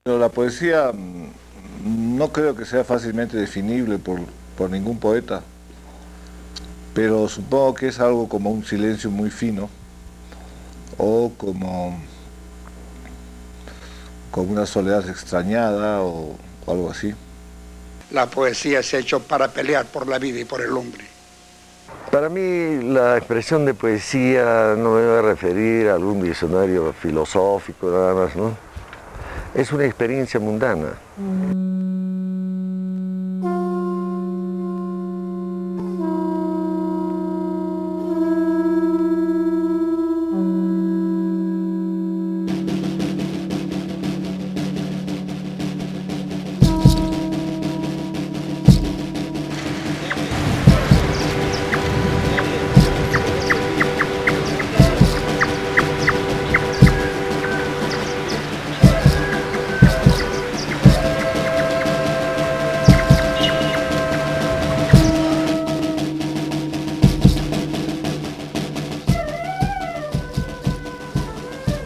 Pero la poesía no creo que sea fácilmente definible por ningún poeta, pero supongo que es algo como un silencio muy fino o como una soledad extrañada o algo así. La poesía se ha hecho para pelear por la vida y por el hombre. Para mí la expresión de poesía no me va a referir a algún diccionario filosófico nada más, ¿no? Es una experiencia mundana.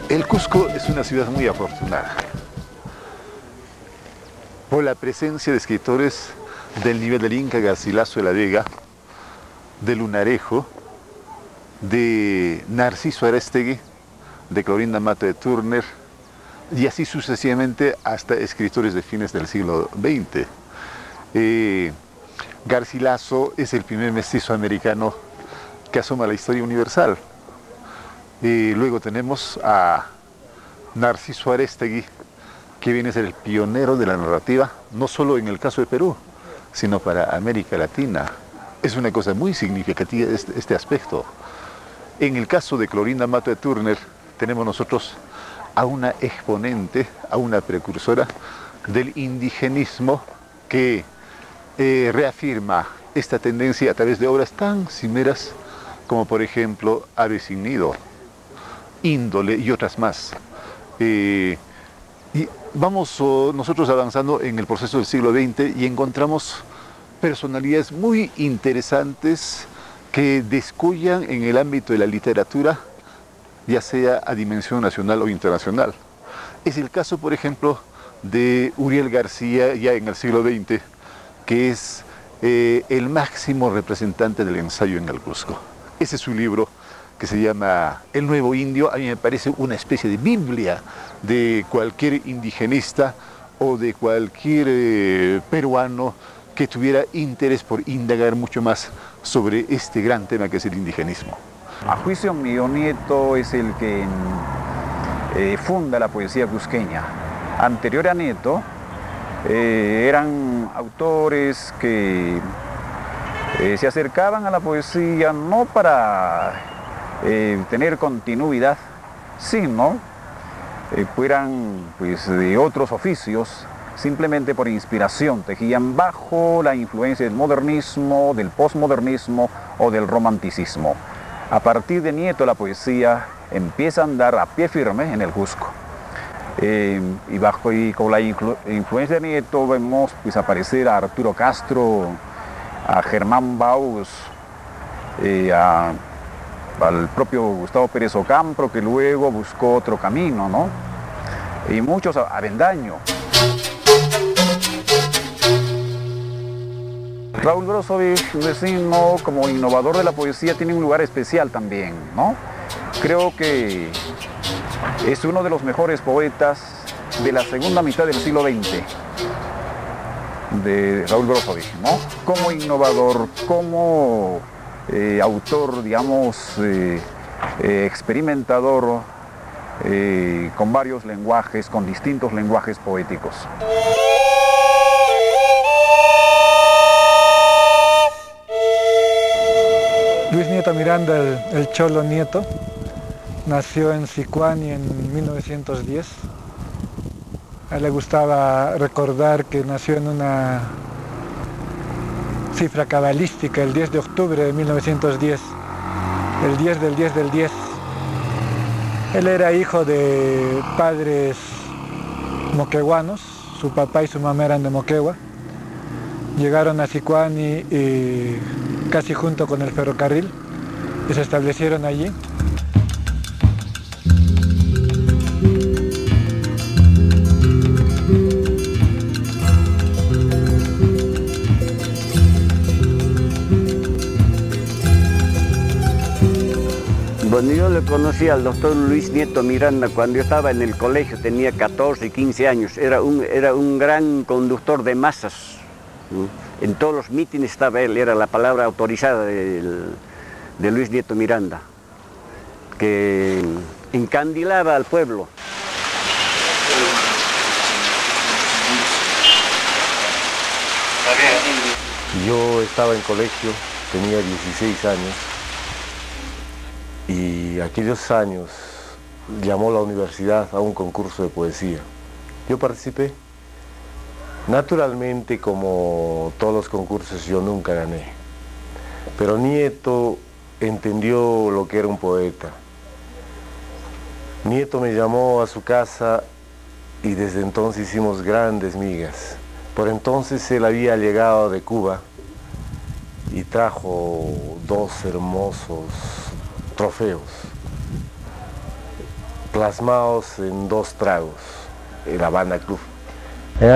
El Cusco es una ciudad muy afortunada por la presencia de escritores del nivel del Inca Garcilaso de la Vega, de Lunarejo, de Narciso Arestegui, de Clorinda Mato de Turner, y así sucesivamente hasta escritores de fines del siglo XX. Garcilaso es el primer mestizo americano que asoma la historia universal. Luego tenemos a Narciso Arestegui, que viene a ser el pionero de la narrativa, no solo en el caso de Perú, sino para América Latina. Es una cosa muy significativa este aspecto. En el caso de Clorinda Mato de Turner, tenemos nosotros a una exponente, a una precursora del indigenismo que reafirma esta tendencia a través de obras tan cimeras como por ejemplo Ave sin nido, Índole y otras más. Y vamos nosotros avanzando en el proceso del siglo XX y encontramos personalidades muy interesantes que descollan en el ámbito de la literatura, ya sea a dimensión nacional o internacional. Es el caso, por ejemplo, de Uriel García, ya en el siglo XX, que es el máximo representante del ensayo en el Cusco. Ese es su libro, que se llama El Nuevo Indio. A mí me parece una especie de Biblia de cualquier indigenista o de cualquier peruano que tuviera interés por indagar mucho más sobre este gran tema que es el indigenismo. A juicio mío, Nieto es el que funda la poesía cusqueña. Anterior a Nieto, eran autores que se acercaban a la poesía no para tener continuidad, sino fueran pues, de otros oficios, simplemente por inspiración, tejían bajo la influencia del modernismo, del posmodernismo o del romanticismo. A partir de Nieto la poesía empieza a andar a pie firme en el Cusco. Y con la influencia de Nieto vemos pues, aparecer a Arturo Castro, a Germán Baus, al propio Gustavo Pérez Ocampo, que luego buscó otro camino, ¿no? Y muchos, a Avendaño. Raúl Brozovich, vecino, como innovador de la poesía, tiene un lugar especial también, ¿no? Creo que es uno de los mejores poetas de la segunda mitad del siglo XX, de Raúl Brozovich, ¿no? Como innovador, como autor, digamos, experimentador, con varios lenguajes, con distintos lenguajes poéticos. Luis Nieto Miranda, el Cholo Nieto, nació en Sicuani en 1910. A él le gustaba recordar que nació en una cifra cabalística, el 10 de octubre de 1910, el 10 del 10 del 10. Él era hijo de padres moqueguanos, su papá y su mamá eran de Moquegua. Llegaron a Sicuani casi junto con el ferrocarril y se establecieron allí. le conocí al doctor Luis Nieto Miranda cuando yo estaba en el colegio, tenía 14, 15 años. Era un gran conductor de masas. En todos los mítines estaba él, era la palabra autorizada de Luis Nieto Miranda, que encandilaba al pueblo. Yo estaba en colegio, tenía 16 años, y aquellos años llamó la universidad a un concurso de poesía. Yo participé. Naturalmente, como todos los concursos, yo nunca gané. Pero Nieto entendió lo que era un poeta. Nieto me llamó a su casa y desde entonces hicimos grandes migas. Por entonces él había llegado de Cuba y trajo 2 hermosos trofeos plasmados en 2 tragos, el Habana Club. En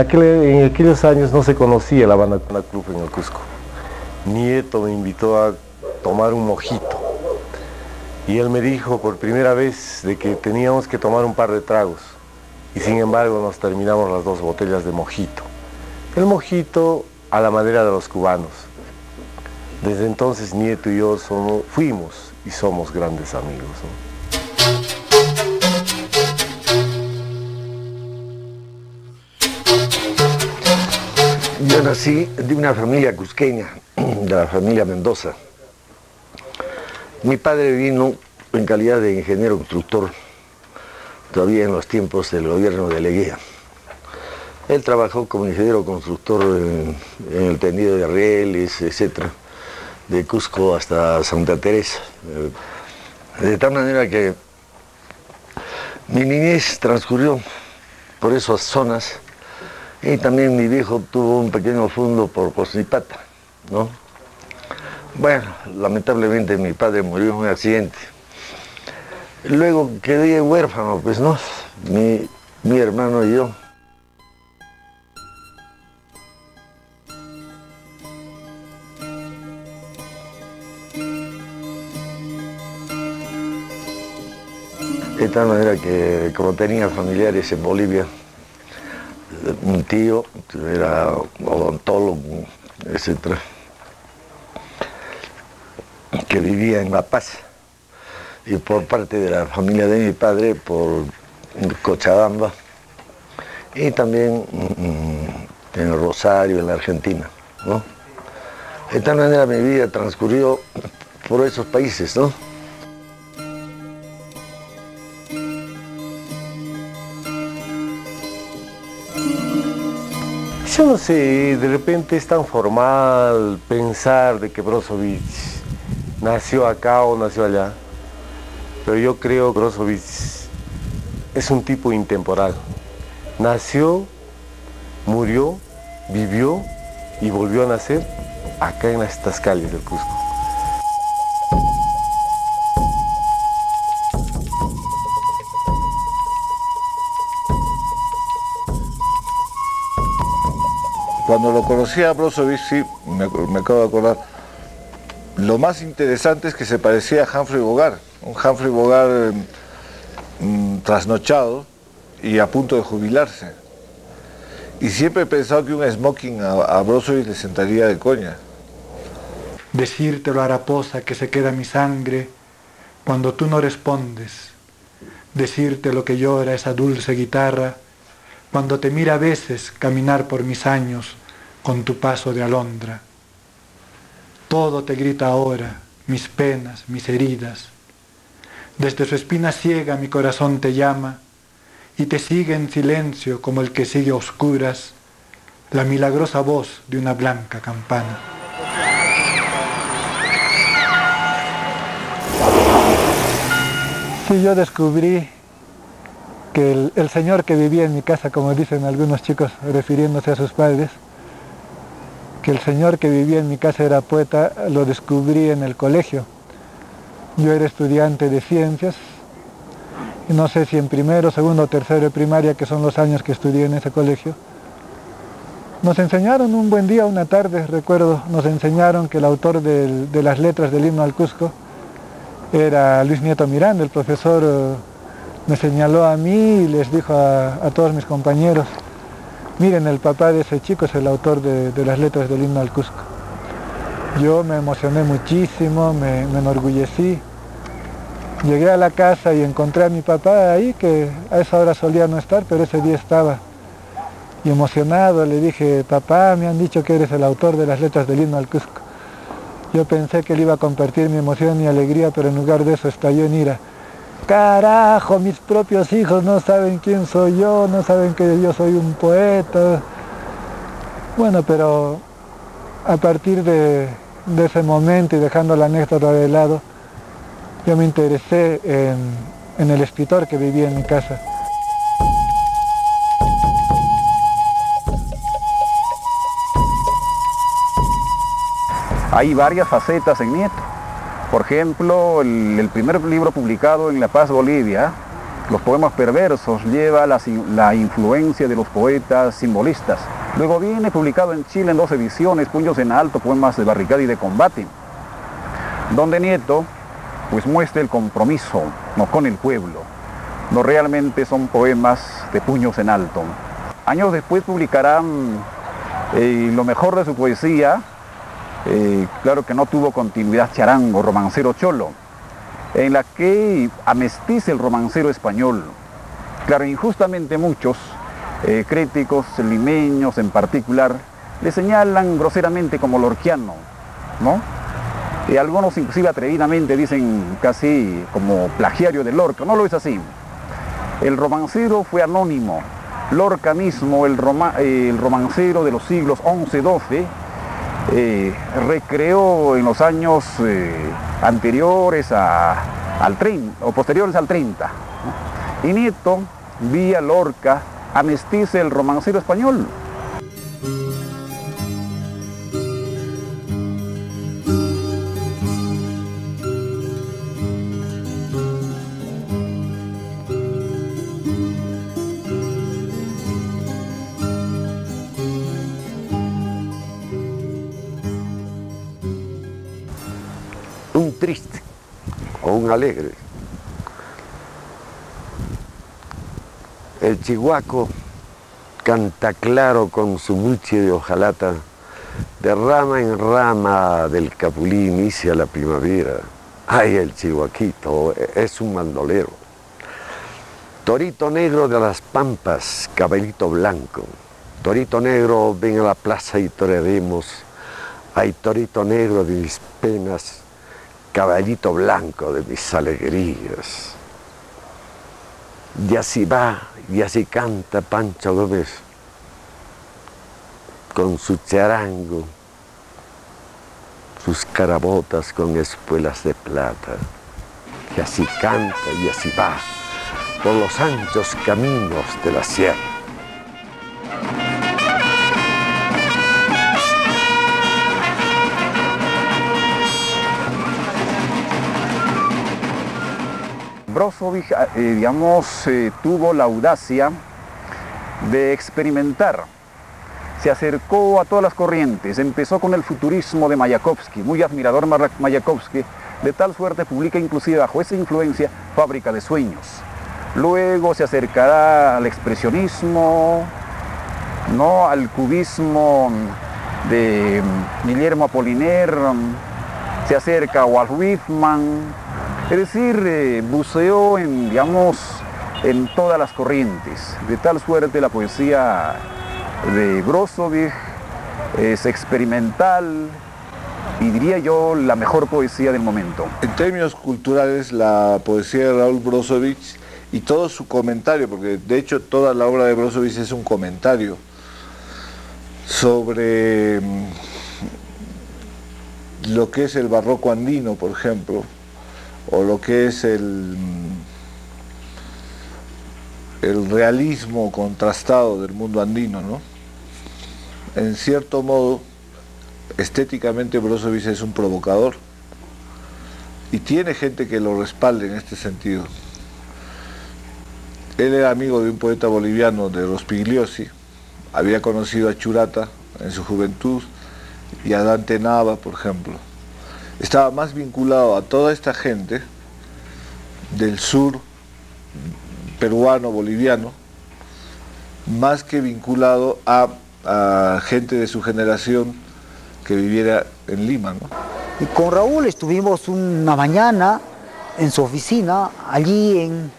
aquellos años no se conocía el Habana Club en el Cusco. Nieto me invitó a tomar un mojito y él me dijo por primera vez de que teníamos que tomar un par de tragos y sin embargo nos terminamos las 2 botellas de mojito. El mojito a la manera de los cubanos. Desde entonces Nieto y yo fuimos y somos grandes amigos, ¿no? Yo nací de una familia cusqueña, de la familia Mendoza. Mi padre vino en calidad de ingeniero constructor, todavía en los tiempos del gobierno de Leguía. Él trabajó como ingeniero constructor en el tendido de rieles, etc., de Cusco hasta Santa Teresa. De tal manera que mi niñez transcurrió por esas zonas. Y también mi viejo tuvo un pequeño fundo por Cosnipata, ¿no? Bueno, lamentablemente mi padre murió en un accidente. Luego quedé huérfano, pues, ¿no? Mi hermano y yo. De tal manera que, como tenía familiares en Bolivia, un tío era odontólogo, etc., que vivía en La Paz, y por parte de la familia de mi padre por Cochabamba, y también en Rosario, en la Argentina, ¿no? De tal manera mi vida transcurrió por esos países, ¿no? Yo no sé, de repente es tan formal pensar de que Brozovic nació acá o nació allá, pero yo creo que Brozovic es un tipo intemporal. Nació, murió, vivió y volvió a nacer acá en estas calles del Cusco. Cuando lo conocí a Brozovic, sí, me acabo de acordar, lo más interesante es que se parecía a Humphrey Bogart, un Humphrey Bogart trasnochado y a punto de jubilarse. Y siempre he pensado que un smoking a Brozovic le sentaría de coña. Decírtelo a Raposa que se queda mi sangre cuando tú no respondes. Decirte lo que llora esa dulce guitarra cuando te mira a veces caminar por mis años con tu paso de alondra. Todo te grita ahora, mis penas, mis heridas. Desde su espina ciega mi corazón te llama y te sigue en silencio como el que sigue a oscuras la milagrosa voz de una blanca campana. Sí, yo descubrí que el señor que vivía en mi casa, como dicen algunos chicos refiriéndose a sus padres, que el señor que vivía en mi casa era poeta, lo descubrí en el colegio. Yo era estudiante de ciencias, y no sé si en primero, segundo o tercero de primaria, que son los años que estudié en ese colegio, nos enseñaron un buen día, una tarde, recuerdo, nos enseñaron que el autor de las letras del himno al Cusco era Luis Nieto Miranda. El profesor me señaló a mí y les dijo a todos mis compañeros: miren, el papá de ese chico es el autor de las letras del himno al Cusco. Yo me emocioné muchísimo, me enorgullecí. Llegué a la casa y encontré a mi papá ahí, que a esa hora solía no estar, pero ese día estaba. Y emocionado le dije: papá, me han dicho que eres el autor de las letras del himno al Cusco. Yo pensé que él iba a compartir mi emoción y alegría, pero en lugar de eso estalló en ira. Carajo, mis propios hijos no saben quién soy yo, no saben que yo soy un poeta. Bueno, pero a partir de ese momento y dejando la anécdota de lado, yo me interesé en el escritor que vivía en mi casa. Hay varias facetas en Nieto. Por ejemplo, el primer libro publicado en La Paz, Bolivia, Los Poemas Perversos, lleva la influencia de los poetas simbolistas. Luego viene publicado en Chile en 2 ediciones, Puños en Alto, Poemas de Barricada y de Combate, donde Nieto pues muestra el compromiso, ¿no?, con el pueblo. No realmente son poemas de puños en alto. Años después publicarán lo mejor de su poesía. Claro que no tuvo continuidad, Charango, romancero cholo, en la que amestiza el romancero español. Claro, injustamente muchos críticos limeños en particular le señalan groseramente como lorquiano, ¿no? Y algunos inclusive atrevidamente dicen casi como plagiario de Lorca. No lo es así. El romancero fue anónimo. Lorca mismo, el romancero de los siglos XI, XII, recreó en los años anteriores al 30 o posteriores al 30. Y Nieto, vía Lorca, amestiza el romancero español. Un triste o un alegre. El chihuaco canta claro con su buche de hojalata, de rama en rama del capulí inicia la primavera. Ay, el chihuaquito es un bandolero. Torito negro de las pampas, cabellito blanco. Torito negro, ven a la plaza y torearemos. Ay, torito negro de mis penas, caballito blanco de mis alegrías. Y así va, y así canta Pancho Gómez con su charango, sus carabotas con espuelas de plata. Y así canta y así va por los anchos caminos de la sierra. Brozovich, tuvo la audacia de experimentar. Se acercó a todas las corrientes, empezó con el futurismo de Mayakovsky, muy admirador Mayakovsky, de tal suerte publica inclusive bajo esa influencia Fábrica de Sueños. Luego se acercará al expresionismo, ¿no?, al cubismo de Guillermo Apollinaire, se acerca a Walt Whitman. Es decir, buceó en todas las corrientes. De tal suerte la poesía de Brozovich es experimental y diría yo la mejor poesía del momento. En términos culturales, la poesía de Raúl Brozovich y todo su comentario, porque de hecho toda la obra de Brozovich es un comentario sobre lo que es el barroco andino, por ejemplo, o lo que es el realismo contrastado del mundo andino, ¿no? En cierto modo, estéticamente Brozovich es un provocador y tiene gente que lo respalde en este sentido. Él era amigo de un poeta boliviano, de Rospigliosi, había conocido a Churata en su juventud y a Dante Nava, por ejemplo. Estaba más vinculado a toda esta gente del sur peruano, boliviano, más que vinculado a gente de su generación que viviera en Lima, ¿no? Y con Raúl estuvimos una mañana en su oficina, allí en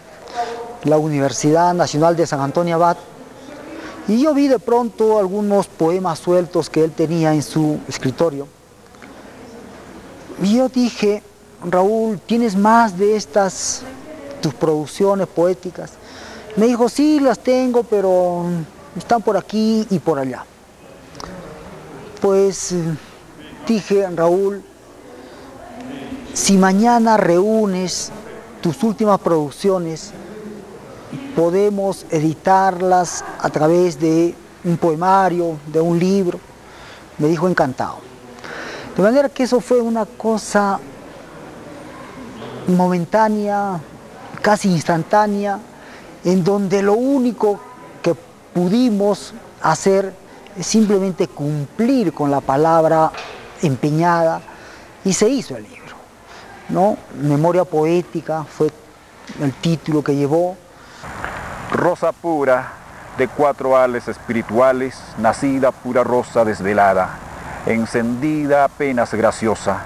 la Universidad Nacional de San Antonio Abad, y yo vi de pronto algunos poemas sueltos que él tenía en su escritorio. Y yo dije, Raúl, ¿tienes más de estas, tus producciones poéticas? Me dijo, sí, las tengo, pero están por aquí y por allá. Pues dije, Raúl, si mañana reúnes tus últimas producciones, podemos editarlas a través de un poemario, de un libro. Me dijo encantado. De manera que eso fue una cosa momentánea, casi instantánea, en donde lo único que pudimos hacer es simplemente cumplir con la palabra empeñada, y se hizo el libro, ¿no? Memoria poética fue el título que llevó. Rosa pura, de 4 ales espirituales, nacida pura rosa desvelada, encendida apenas graciosa,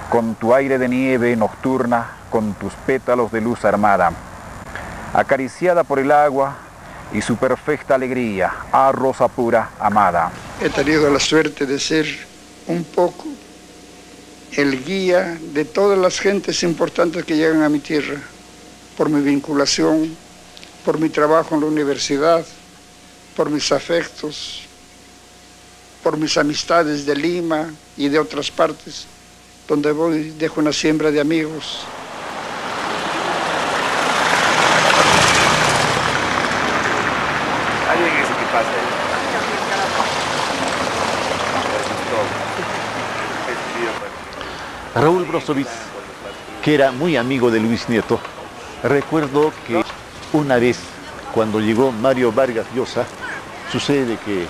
con tu aire de nieve nocturna, con tus pétalos de luz armada, acariciada por el agua y su perfecta alegría, rosa pura amada. He tenido la suerte de ser un poco el guía de todas las gentes importantes que llegan a mi tierra, por mi vinculación, por mi trabajo en la universidad, por mis afectos, por mis amistades de Lima y de otras partes, donde voy dejo una siembra de amigos. Raúl Brosovich, que era muy amigo de Luis Nieto, recuerdo que una vez cuando llegó Mario Vargas Llosa, sucede que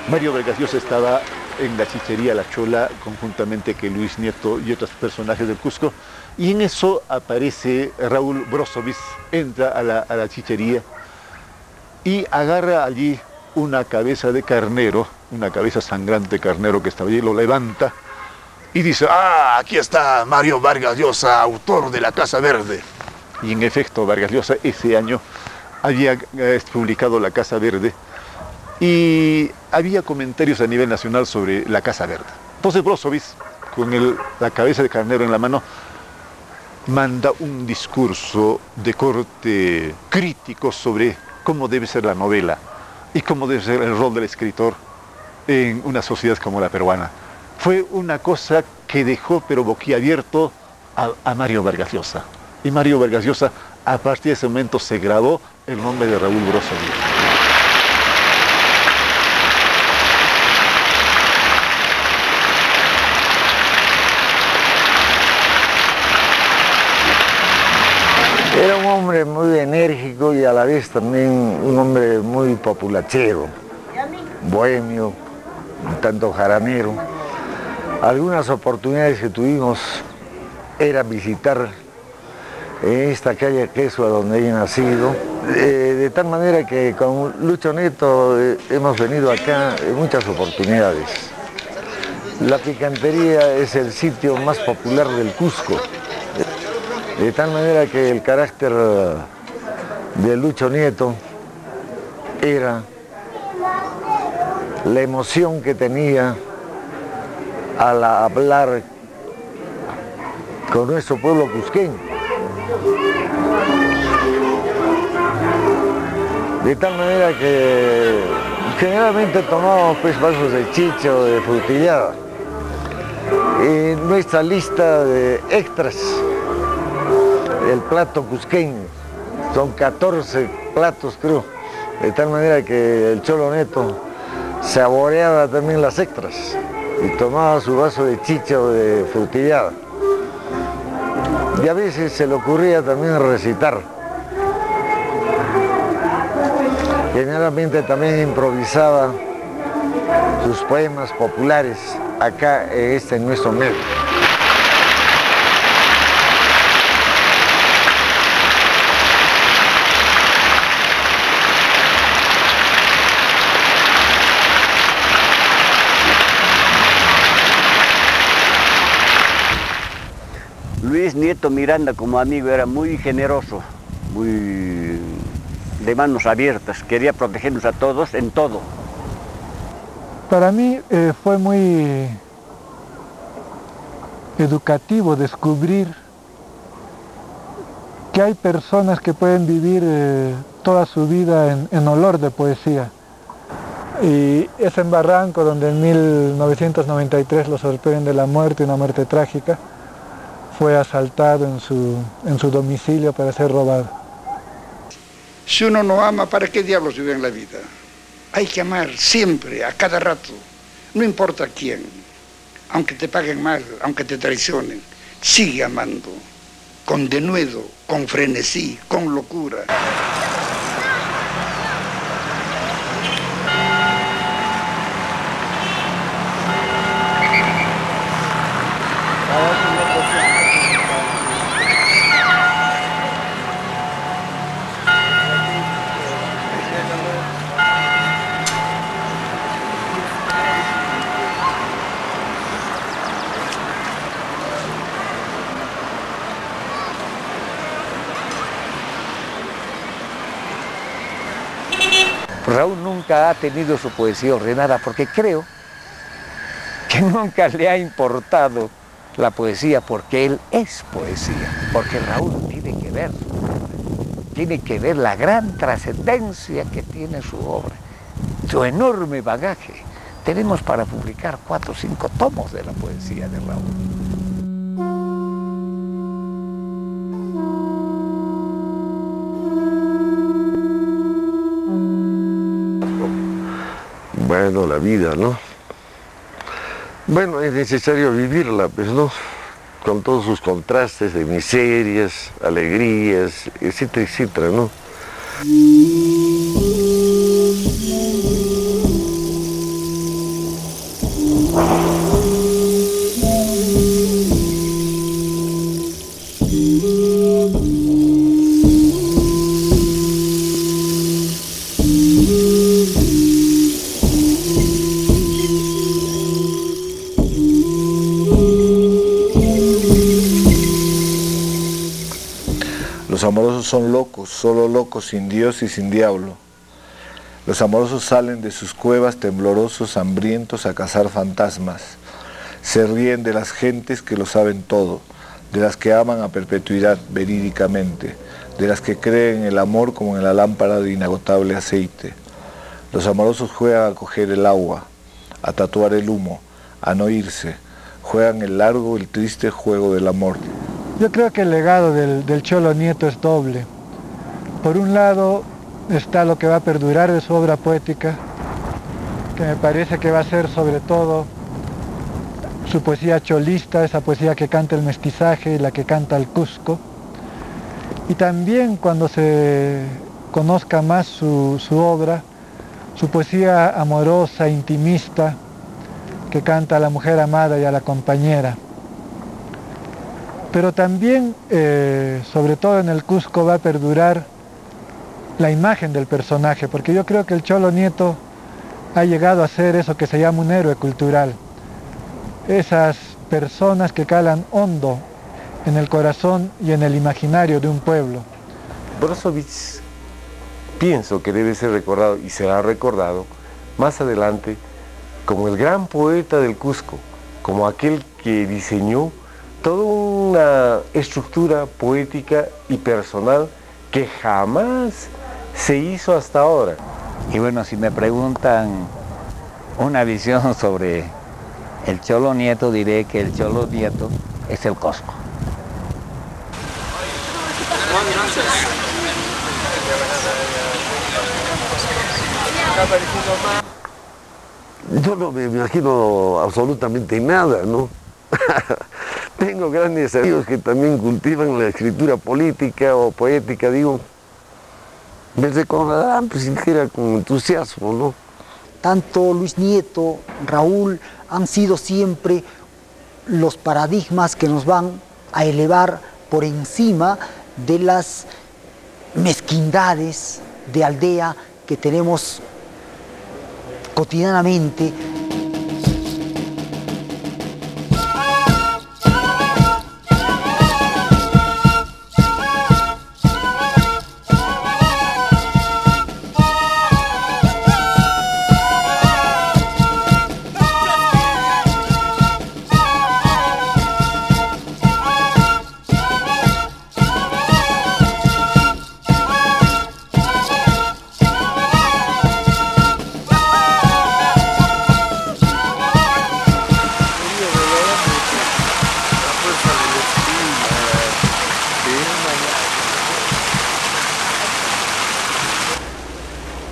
Mario Vargas Llosa estaba en la chichería La Chola conjuntamente con Luis Nieto y otros personajes del Cusco, y en eso aparece Raúl Brosovich, entra a la chichería y agarra allí una cabeza de carnero, una cabeza sangrante de carnero que estaba allí, lo levanta y dice, aquí está Mario Vargas Llosa, autor de La Casa Verde. Y en efecto, Vargas Llosa ese año había publicado La Casa Verde y había comentarios a nivel nacional sobre La Casa Verde. Entonces Brosovich, con la cabeza de carnero en la mano, manda un discurso de corte crítico sobre cómo debe ser la novela y cómo debe ser el rol del escritor en una sociedad como la peruana. Fue una cosa que dejó pero boquiabierto a Mario Vargas Llosa. Y Mario Vargas Llosa, a partir de ese momento, se grabó el nombre de Raúl Brosovich. Era un hombre muy enérgico y a la vez también un hombre muy populachero, bohemio, un tanto jaranero. Algunas oportunidades que tuvimos era visitar en esta calle Queso, donde he nacido, de tal manera que con Lucho Nieto hemos venido acá en muchas oportunidades. La picantería es el sitio más popular del Cusco, de tal manera que el carácter de Lucho Nieto era la emoción que tenía al hablar con nuestro pueblo cusqueño. De tal manera que generalmente tomábamos pues vasos de chicha o de frutillada. En nuestra lista de extras, el plato cusqueño, son 14 platos creo, de tal manera que el Cholo Neto saboreaba también las extras y tomaba su vaso de chicha o de frutillada. Y a veces se le ocurría también recitar. Generalmente también improvisaba sus poemas populares acá en nuestro medio. Luis Nieto Miranda como amigo era muy generoso, muy de manos abiertas, quería protegernos a todos en todo. Para mí fue muy educativo descubrir que hay personas que pueden vivir toda su vida en olor de poesía. Y es en Barranco donde en 1993 lo sorprenden de la muerte, una muerte trágica. Fue asaltado en su domicilio para ser robado. Si uno no ama, ¿para qué diablos vive en la vida? Hay que amar siempre, a cada rato, no importa quién, aunque te paguen mal, aunque te traicionen, sigue amando, con denuedo, con frenesí, con locura. Raúl nunca ha tenido su poesía ordenada porque creo que nunca le ha importado la poesía porque él es poesía, porque Raúl tiene que ver la gran trascendencia que tiene su obra, su enorme bagaje. Tenemos para publicar 4 o 5 tomos de la poesía de Raúl. Bueno, la vida, ¿no? Bueno, es necesario vivirla, pues, ¿no? Con todos sus contrastes de miserias, alegrías, etcétera, etcétera, ¿no? Los amorosos son locos, solo locos, sin Dios y sin diablo. Los amorosos salen de sus cuevas temblorosos, hambrientos a cazar fantasmas. Se ríen de las gentes que lo saben todo, de las que aman a perpetuidad verídicamente, de las que creen en el amor como en la lámpara de inagotable aceite. Los amorosos juegan a coger el agua, a tatuar el humo, a no irse. Juegan el largo, el triste juego del amor. Yo creo que el legado del Cholo Nieto es doble. Por un lado está lo que va a perdurar de su obra poética, que me parece que va a ser sobre todo su poesía cholista, esa poesía que canta el mestizaje y la que canta el Cusco. Y también cuando se conozca más su obra, su poesía amorosa, intimista, que canta a la mujer amada y a la compañera. Pero también, sobre todo en el Cusco, va a perdurar la imagen del personaje, porque yo creo que el Cholo Nieto ha llegado a ser eso que se llama un héroe cultural. Esas personas que calan hondo en el corazón y en el imaginario de un pueblo. Brozovic pienso que debe ser recordado y será recordado más adelante como el gran poeta del Cusco, como aquel que diseñó toda una estructura poética y personal que jamás se hizo hasta ahora. Y bueno, si me preguntan una visión sobre el Cholo Nieto, diré que el Cholo Nieto es el Cusco. Yo no me imagino absolutamente nada, ¿no? Tengo grandes amigos que también cultivan la escritura política o poética, digo. Me recordarán, pues siquiera con entusiasmo, ¿no? Tanto Luis Nieto, Raúl, han sido siempre los paradigmas que nos van a elevar por encima de las mezquindades de aldea que tenemos cotidianamente.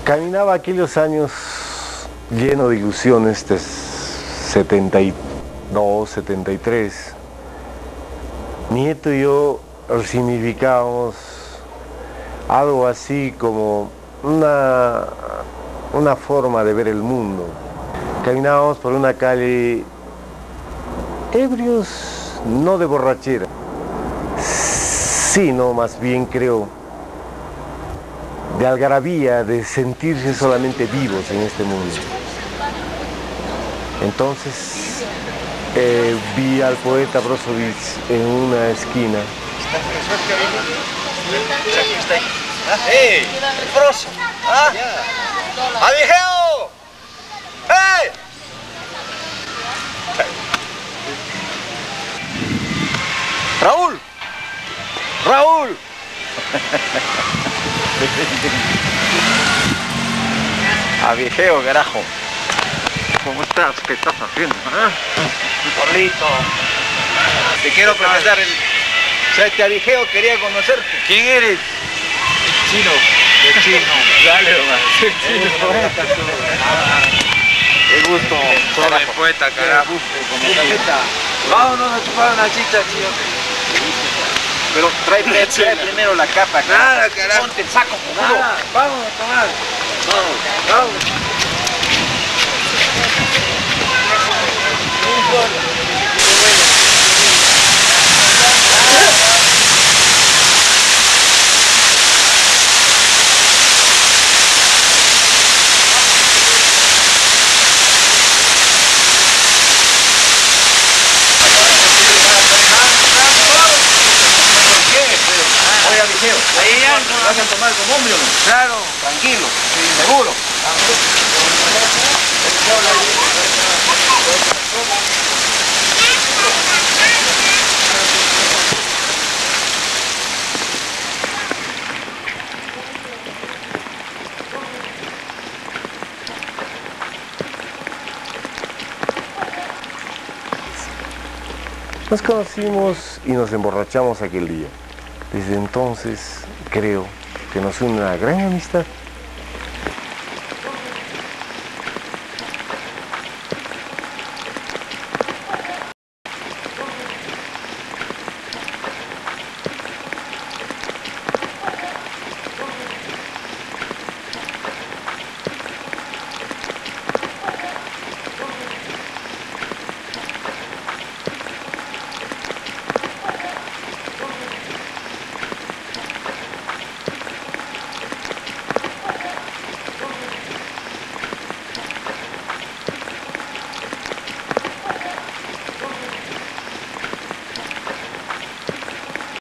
Caminaba aquellos años lleno de ilusiones, de 72, 73. Nieto y yo significábamos algo así como una forma de ver el mundo. Caminábamos por una calle ebrios, no de borrachera, sino más bien creo de algarabía, de sentirse solamente vivos en este mundo. Entonces vi al poeta Brozovich en una esquina. ¡Ey! ¡Broso! ¿Ah? ¡Avigeo! ¡Ey! ¡Raúl! ¡Raúl! Avigeo, carajo. ¿Cómo estás? ¿Qué estás haciendo? Gordito. Te quiero presentar el... O sea, este Avigeo quería conocerte. ¿Quién eres? Chino. El chino. Dale, nomás. El chino. Poeta, qué gusto. Soy poeta, carajo. Vámonos a chupar una chicha, chino. Pero trae primero la capa, carajo. Nada, carajo. Ponte el saco, cojudo. Vamos a tomar. Vamos, vamos. Oye, Avigeo, ¿vas a tomar con hombre o no? Claro. Tranquilo, seguro. Nos conocimos y nos emborrachamos aquel día. Desde entonces creo que nos une una gran amistad.